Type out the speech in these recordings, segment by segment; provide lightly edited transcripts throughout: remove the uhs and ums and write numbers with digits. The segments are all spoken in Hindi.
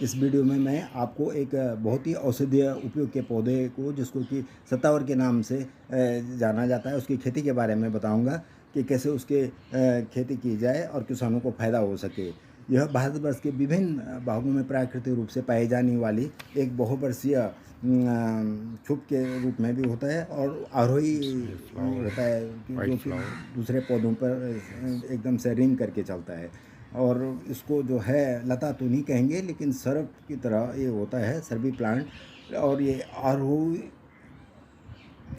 इस वीडियो में मैं आपको एक बहुत ही औषधीय उपयोग के पौधे को, जिसको कि सतावर के नाम से जाना जाता है, उसकी खेती के बारे में बताऊंगा कि कैसे उसके खेती की जाए और किसानों को फायदा हो सके। यह भारतवर्ष के विभिन्न भागों में प्राकृतिक रूप से पाई जाने वाली एक बहुवर्षीय छुप के रूप में भी होता है और आरोही Small flower, होता है white जो कि flower. दूसरे पौधों पर एकदम से रिंग करके चलता है। और इसको जो है लता तो नहीं कहेंगे, लेकिन सरप की तरह ये होता है, सरबी प्लांट। और ये आरोही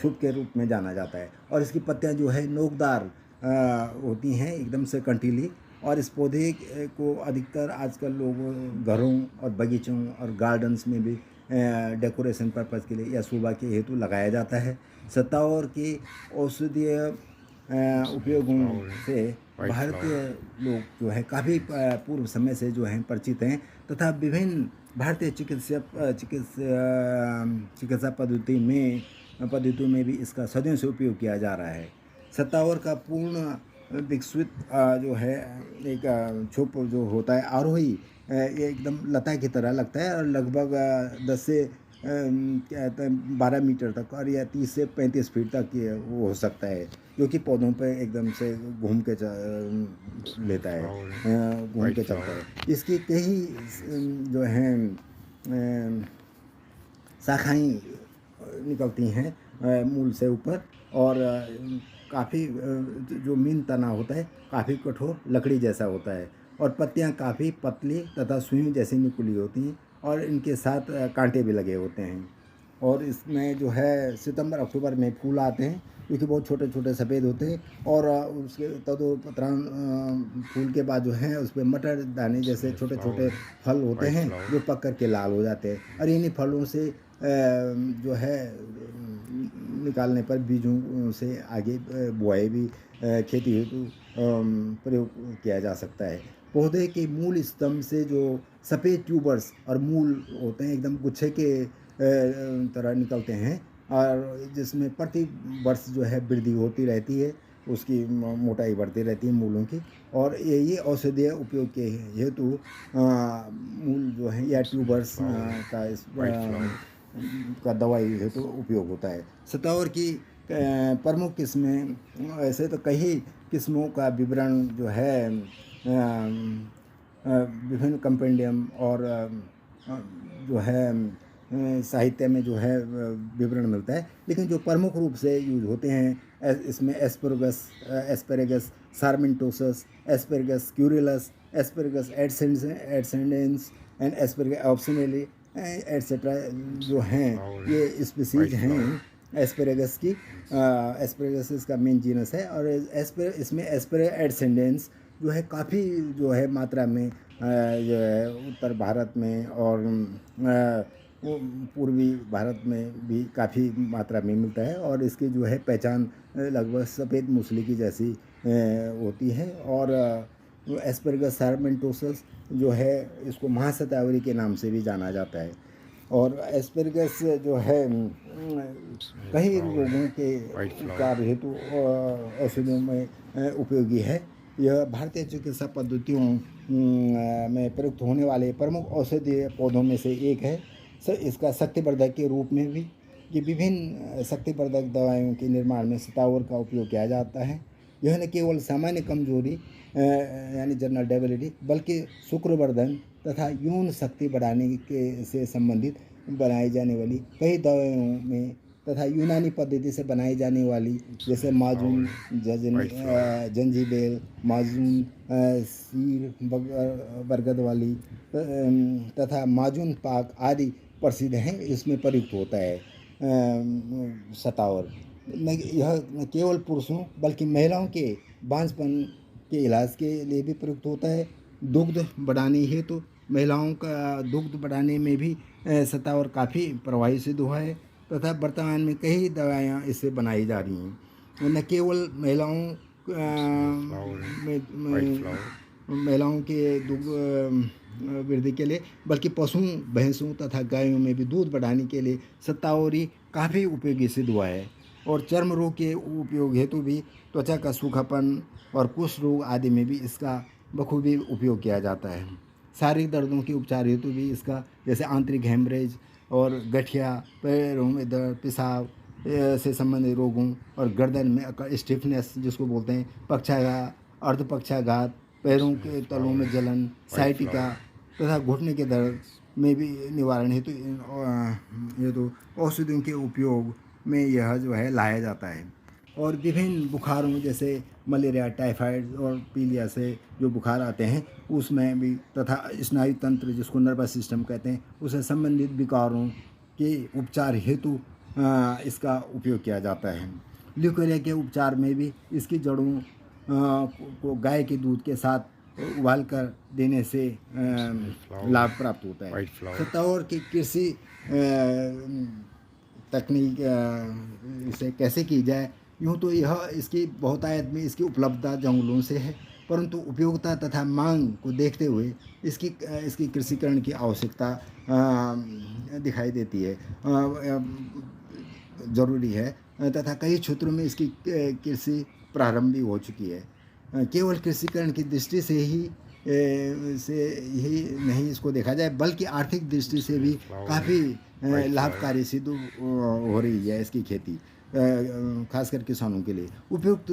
छुप के रूप में जाना जाता है और इसकी पत्तियां जो है नोकदार होती हैं, एकदम से कंटीली। और इस पौधे को अधिकतर आजकल लोग घरों और बगीचों और गार्डन्स में भी डेकोरेशन पर्पज़ के लिए या शोभा के हेतु लगाया जाता है। सतावर के औषधीय Small उपयोगों flower, से white भारतीय flower. लोग जो है काफ़ी पूर्व समय से जो हैं परिचित हैं, तथा विभिन्न भारतीय चिकित्सा पद्धतियों में भी इसका सदियों से उपयोग किया जा रहा है। सत्तावर का पूर्ण विकसित जो है एक छुप जो होता है आरोही, ये एकदम लता की तरह लगता है और लगभग 10 से क्या कहते हैं 12 मीटर तक और या 30 से 35 फीट तक ये वो हो सकता है, जो कि पौधों पे एकदम से घूम के लेता है, Flower, घूम white के चलता flower. है। इसकी कई जो हैं शाखाएँ निकलती हैं मूल से ऊपर। और काफ़ी जो मेन तना होता है काफ़ी कठोर लकड़ी जैसा होता है और पत्तियां काफ़ी पतली तथा सुई जैसी निकली होती हैं और इनके साथ कांटे भी लगे होते हैं। और इसमें जो है सितंबर अक्टूबर में फूल आते हैं, जो कि बहुत छोटे छोटे सफ़ेद होते हैं। और उसके तदोपरांत फूल के बाद जो है उस पर मटर दाने जैसे Small छोटे छोटे flower, फल होते white हैं, flower. जो पक कर के लाल हो जाते हैं। और इन्हीं फलों से जो है निकालने पर बीजों से आगे बुआई भी खेती हेतु प्रयोग किया जा सकता है। पौधे के मूल स्तंभ से जो सफ़ेद ट्यूबर्स और मूल होते हैं एकदम गुच्छे के तरह निकलते हैं, और जिसमें प्रति वर्ष जो है वृद्धि होती रहती है, उसकी मोटाई बढ़ती रहती है मूलों की। और ये औषधीय उपयोग के हेतु मूल जो है या Small ट्यूबर्स flower, का इस white flower. का दवाई हेतु उपयोग होता है। सतावर की प्रमुख किस्में, ऐसे तो कई किस्मों का विवरण जो है विभिन्न कंपेंडियम और जो है साहित्य में जो है विवरण मिलता है, लेकिन जो प्रमुख रूप से यूज होते हैं इसमें एस्पेरेगस सार्मेंटोसस, एस्पेरगस क्यूरिलस, एस्पेरगस एडसेंडेंस एंड एस्पेरगस ऑप्शनली एट्सेट्रा जो हैं, Flower, ये स्पीसीज white हैं flower. एस्पेरेगस की। एस्पेरेगस इसका मेन जीनस है और इसमें एस्पेरे एडसेंडेंस जो है काफ़ी जो है मात्रा में जो है उत्तर भारत में और वो पूर्वी भारत में भी काफ़ी मात्रा में मिलता है। और इसकी जो है पहचान लगभग सफ़ेद मूसली की जैसी होती है। और एस्पेरगस सार्मेंटोसस जो है इसको महाशतावरी के नाम से भी जाना जाता है। और एस्पेरगस जो है Small कई flower, रोगों के white flower. उपचार हेतु औषधियों में उपयोगी है। यह भारतीय चिकित्सा पद्धतियों में प्रयुक्त होने वाले प्रमुख औषधीय पौधों में से एक है। इसका शक्तिवर्धक के रूप में भी ये विभिन्न शक्तिवर्धक दवाइयों के निर्माण में सतावर का उपयोग किया जाता है। यह न केवल सामान्य कमजोरी यानी जनरल डेबिलिटी, बल्कि शुक्रवर्धन तथा यौन शक्ति बढ़ाने के से संबंधित बनाई जाने वाली कई दवाओं में तथा यूनानी पद्धति से बनाई जाने वाली, जैसे Small माजून flower, white flower. जंजीबेल, माजून सीर बरगद वाली तथा माजून पाक आदि प्रसिद्ध हैं। इसमें प्रयुक्त होता है सतावर। यह न केवल पुरुषों बल्कि महिलाओं के बांझपन के इलाज के लिए भी प्रयुक्त होता है। दुग्ध बढ़ाने हेतु महिलाओं का दुग्ध बढ़ाने में भी सतावर काफ़ी प्रभावी सिद्ध हुआ है तथा वर्तमान में कई दवाइयाँ इससे बनाई जा रही हैं। न केवल महिलाओं Small flower, white flower. महिलाओं के दुग्ध वृद्धि के लिए, बल्कि पशुओं भैंसों तथा गायों में भी दूध बढ़ाने के लिए सत्तावरी काफ़ी उपयोगी सिद्ध हुआ है। और चर्म रोग के उपयोग हेतु भी त्वचा का सूखापन और कुष्ठ रोग आदि में भी इसका बखूबी उपयोग किया जाता है। शारीरिक दर्दों के उपचार हेतु भी इसका, जैसे आंतरिक हेमरेज और गठिया, पैरों में दर्द, पेशाब से संबंधित रोगों और गर्दन में स्टिफनेस जिसको बोलते हैं, पक्षाघात, अर्धपक्षाघात, पैरों के तलों में जलन, साइटिका तथा घुटने के दर्द में भी निवारण हेतु ये तो औषधियों के उपयोग में यह जो है लाया जाता है। और विभिन्न बुखारों जैसे मलेरिया, टाइफाइड और पीलिया से जो बुखार आते हैं उसमें भी, तथा स्नायु तंत्र जिसको नर्वस सिस्टम कहते हैं, उससे संबंधित विकारों के उपचार हेतु इसका उपयोग किया जाता है। ल्यूकेरिया के उपचार में भी इसकी जड़ों को गाय के दूध के साथ उबाल कर देने से लाभ प्राप्त होता है। सतौर की कृषि तकनीक इसे कैसे की जाए, यूँ तो यह इसकी बहुतायत में इसकी उपलब्धता जंगलों से है, परंतु उपयोगिता तथा मांग को देखते हुए इसकी कृषिकरण की आवश्यकता दिखाई देती है, ज़रूरी है, तथा कई क्षेत्रों में इसकी कृषि प्रारंभ भी हो चुकी है। केवल कृषिकरण की दृष्टि से ही नहीं इसको देखा जाए, बल्कि आर्थिक दृष्टि से भी काफ़ी लाभकारी सिद्ध हो रही है इसकी खेती, खासकर किसानों के लिए। उपयुक्त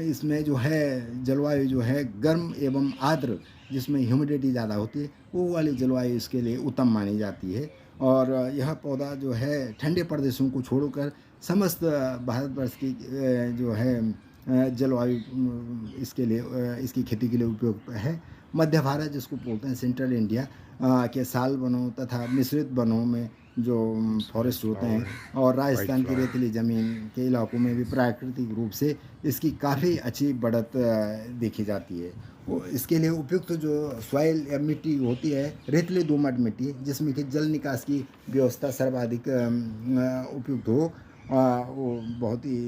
इसमें जो है जलवायु जो है गर्म एवं आर्द्र, जिसमें ह्यूमिडिटी ज़्यादा होती है, वो वाली जलवायु इसके लिए उत्तम मानी जाती है। और यह पौधा जो है ठंडे प्रदेशों को छोड़कर समस्त भारतवर्ष की जो है जलवायु इसके लिए इसकी खेती के लिए उपयुक्त है। मध्य भारत जिसको बोलते हैं सेंट्रल इंडिया के साल वनों तथा मिश्रित वनों में जो फॉरेस्ट होते हैं, और राजस्थान की रेतीली ज़मीन के इलाकों में भी प्राकृतिक रूप से इसकी काफ़ी अच्छी बढ़त देखी जाती है। वो इसके लिए उपयुक्त जो सॉइल या मिट्टी होती है, रेतीली दोमट मिट्टी, जिसमें कि जल निकास की व्यवस्था सर्वाधिक उपयुक्त हो, वो बहुत ही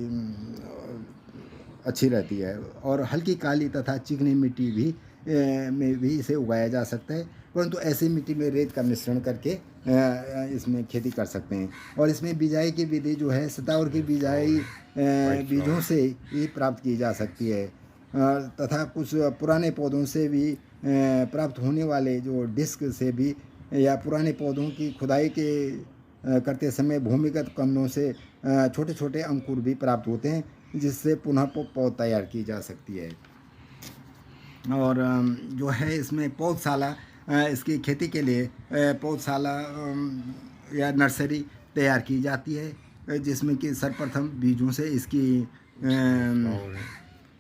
अच्छी रहती है। और हल्की काली तथा चिकनी मिट्टी भी में भी इसे उगाया जा सकता है, परंतु ऐसी मिट्टी में रेत का मिश्रण करके इसमें खेती कर सकते हैं। और इसमें बिजाई की विधि जो है, सतावर की बिजाई बीजों से ही प्राप्त की जा सकती है, तथा कुछ पुराने पौधों से भी प्राप्त होने वाले जो डिस्क से भी, या पुराने पौधों की खुदाई करते समय भूमिगत कंदों से छोटे छोटे अंकुर भी प्राप्त होते हैं, जिससे पुनः पौध तैयार की जा सकती है। और जो है इसमें पौधशाला, इसकी खेती के लिए पौधशाला या नर्सरी तैयार की जाती है, जिसमें कि सर्वप्रथम बीजों से इसकी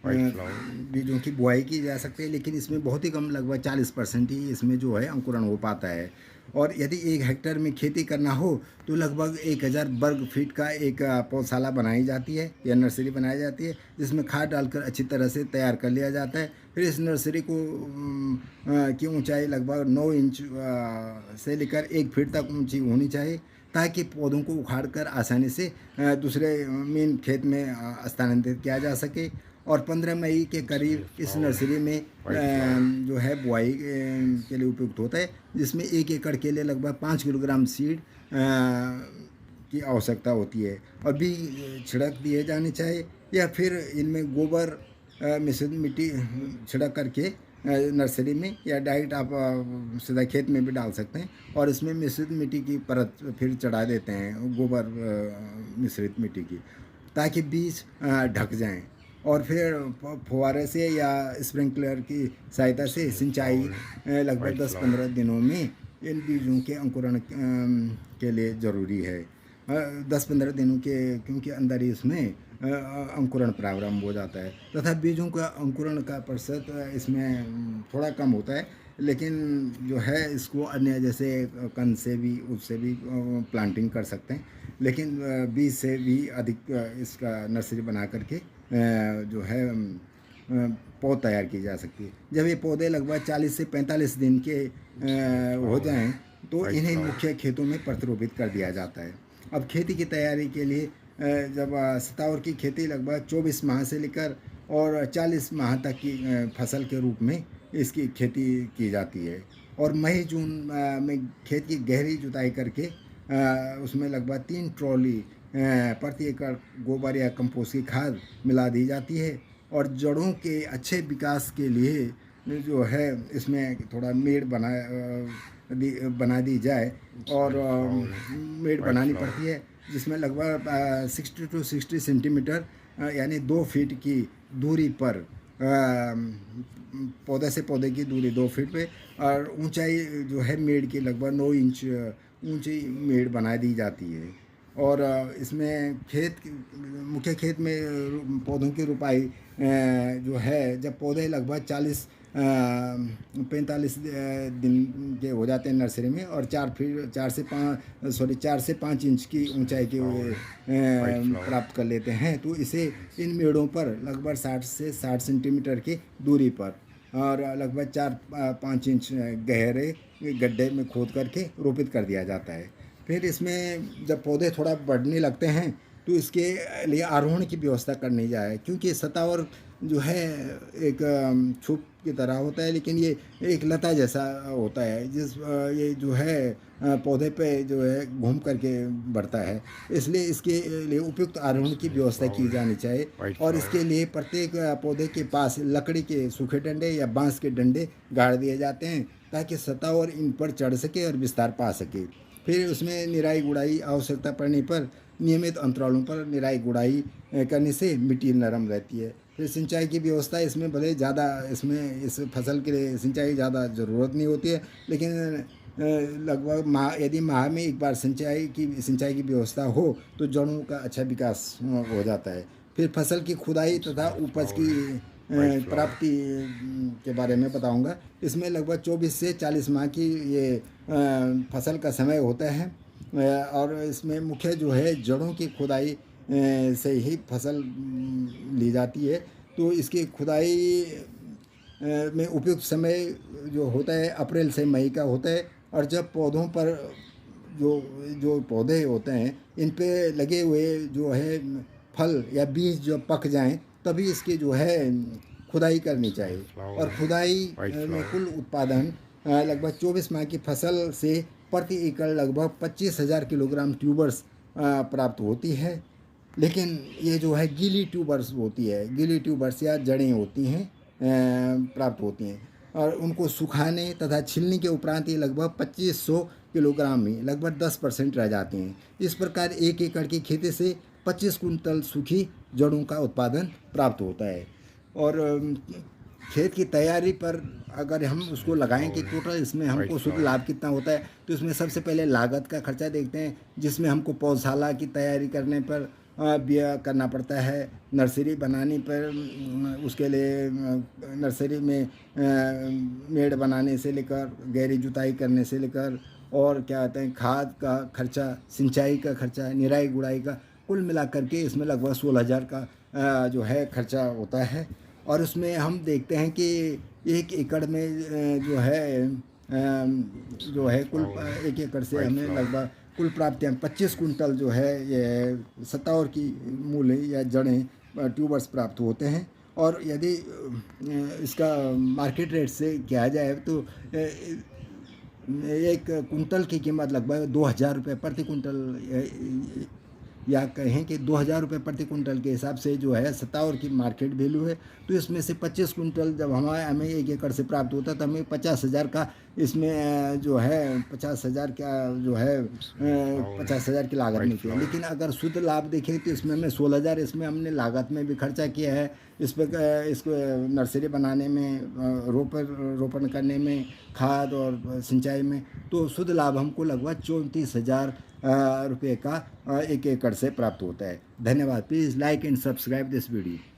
बीजों की बुआई की जा सकती है, लेकिन इसमें बहुत ही कम, लगभग 40% ही इसमें जो है अंकुरण हो पाता है। और यदि 1 हेक्टेयर में खेती करना हो तो लगभग 1000 वर्ग फीट का एक पौधशाला बनाई जाती है या नर्सरी बनाई जाती है, जिसमें खाद डालकर अच्छी तरह से तैयार कर लिया जाता है। फिर इस नर्सरी को की ऊंचाई लगभग 9 इंच से लेकर 1 फीट तक ऊंची होनी चाहिए, ताकि पौधों को उखाड़कर आसानी से दूसरे मेन खेत में स्थानांतरित किया जा सके। और 15 मई के करीब इस नर्सरी में जो है बुआई के लिए उपयुक्त होता है, जिसमें 1 एकड़ के लिए लगभग 5 किलोग्राम सीड की आवश्यकता होती है। और बीज छिड़क दिए जाने चाहिए, या फिर इनमें गोबर मिश्रित मिट्टी छिड़क करके नर्सरी में, या डायरेक्ट आप सीधा खेत में भी डाल सकते हैं। और इसमें मिश्रित मिट्टी की परत फिर चढ़ा देते हैं, गोबर मिश्रित मिट्टी की, ताकि बीज ढक जाएं। और फिर फुहारे से या स्प्रिंकलर की सहायता से सिंचाई लगभग 10-15 दिनों में इन बीजों के अंकुरण के लिए ज़रूरी है। 10-15 दिनों के क्योंकि अंदर ही इसमें अंकुरण प्रारंभ हो जाता है, तथा बीजों का अंकुरण का प्रतिशत इसमें थोड़ा कम होता है, लेकिन जो है इसको अन्य जैसे कंद से भी, उससे भी प्लांटिंग कर सकते हैं, लेकिन बीज से भी अधिक इसका नर्सरी बना करके जो है पौध तैयार की जा सकती है। जब ये पौधे लगभग 40 से 45 दिन के हो जाएं तो इन्हें मुख्य खेतों में प्रतिरोपित कर दिया जाता है। अब खेती की तैयारी के लिए जब सतावर की खेती लगभग 24 माह से लेकर और 40 माह तक की फसल के रूप में इसकी खेती की जाती है। और मई जून में खेत की गहरी जुताई करके उसमें लगभग 3 ट्रॉली प्रति एकड़ गोबर या कंपोस्ट की खाद मिला दी जाती है। और जड़ों के अच्छे विकास के लिए जो है इसमें थोड़ा मेड़ बना दी जाए, और मेड़ बनानी पड़ती है जिसमें लगभग 60 to 60 सेंटीमीटर यानी 2 फीट की दूरी पर पौधे से पौधे की दूरी 2 फीट पे, और ऊंचाई जो है मेड़ की लगभग 9 इंच ऊंची मेड़ बना दी जाती है। और इसमें मुख्य खेत में पौधों की रोपाई जो है जब पौधे लगभग 45 दिन के हो जाते हैं नर्सरी में, और 4 से 5 इंच की ऊंचाई के प्राप्त कर लेते हैं, तो इसे इन मेड़ों पर लगभग 60 से 60 सेंटीमीटर की दूरी पर और लगभग 4-5 इंच गहरे गड्ढे में खोद करके रोपित कर दिया जाता है। फिर इसमें जब पौधे थोड़ा बढ़ने लगते हैं तो इसके लिए आरोहण की व्यवस्था करनी जाए, क्योंकि सतावर जो है एक छुप की तरह होता है, लेकिन ये एक लता जैसा होता है ये जो है पौधे पे जो है घूम करके बढ़ता है, इसलिए इसके लिए उपयुक्त आरोहण की व्यवस्था की जानी चाहिए। और इसके लिए प्रत्येक पौधे के पास लकड़ी के सूखे डंडे या बांस के डंडे गाड़ दिए जाते हैं ताकि सतावर इन पर चढ़ सके और विस्तार पा सके। फिर उसमें निराई गुड़ाई आवश्यकता पड़ने पर नियमित अंतरालों पर निराई गुड़ाई करने से मिट्टी नरम रहती है। फिर सिंचाई की व्यवस्था इसमें भले ज़्यादा इस फसल के लिए सिंचाई ज़्यादा ज़रूरत नहीं होती है, लेकिन लगभग यदि माह में एक बार सिंचाई की व्यवस्था हो तो जड़ों का अच्छा विकास हो जाता है। फिर फसल की खुदाई तथा उपज की प्राप्ति के बारे में बताऊंगा। इसमें लगभग 24 से 40 माह की ये फसल का समय होता है, और इसमें मुख्य जो है जड़ों की खुदाई से ही फसल ली जाती है। तो इसकी खुदाई में उपयुक्त समय जो होता है अप्रैल से मई का होता है, और जब पौधों पर जो पौधे होते हैं इन पे लगे हुए जो है फल या बीज जो पक जाएं तभी इसकी जो है खुदाई करनी चाहिए। और खुदाई में कुल उत्पादन लगभग 24 माह की फसल से प्रति एकड़ लगभग 25,000 किलोग्राम ट्यूबर्स प्राप्त होती है। लेकिन ये जो है गीली ट्यूबर्स या जड़ें होती हैं प्राप्त होती हैं, और उनको सुखाने तथा छिलने के उपरांत ये लगभग 2500 किलोग्राम में लगभग 10% रह जाती हैं। इस प्रकार 1 एकड़ की खेती से 25 कुंटल सूखी जड़ों का उत्पादन प्राप्त होता है। और खेत की तैयारी पर अगर हम उसको लगाएं कि टोटल इसमें हमको शुद्ध लाभ कितना होता है, तो इसमें सबसे पहले लागत का खर्चा देखते हैं, जिसमें हमको पौधशाला की तैयारी करने पर व्यय करना पड़ता है। नर्सरी बनाने पर उसके लिए नर्सरी में मेड़ बनाने से लेकर गहरी जुताई करने से लेकर और क्या कहते हैं खाद का खर्चा, सिंचाई का खर्चा, निराई गुड़ाई का, कुल मिला करके इसमें लगभग 16,000 का जो है खर्चा होता है। और उसमें हम देखते हैं कि 1 एकड़ में जो है कुल 1 एकड़ से हमें लगभग कुल प्राप्तियाँ 25 कुंटल जो है ये सतावर की मूलें या जड़ें ट्यूबर्स प्राप्त होते हैं। और यदि इसका मार्केट रेट से किया जाए तो 1 कुंटल की कीमत लगभग 2,000 रुपये प्रति कुंटल, या कहें कि 2,000 रुपये प्रति कुंटल के हिसाब से जो है सतावर की मार्केट वैल्यू है। तो इसमें से 25 कुंटल जब हमें 1 एकड़ से प्राप्त होता है तो हमें 50,000 का इसमें जो है 50,000 का जो है 50,000 की लागत मिलती है। लेकिन अगर शुद्ध लाभ देखें तो इसमें हमें 16,000 इसमें हमने लागत में भी खर्चा किया है, इसको नर्सरी बनाने में, रोपण करने में, खाद और सिंचाई में, तो शुद्ध लाभ हमको लगभग 34,000 रुपये का 1 एकड़ से प्राप्त होता है। धन्यवाद। Please like and subscribe this video.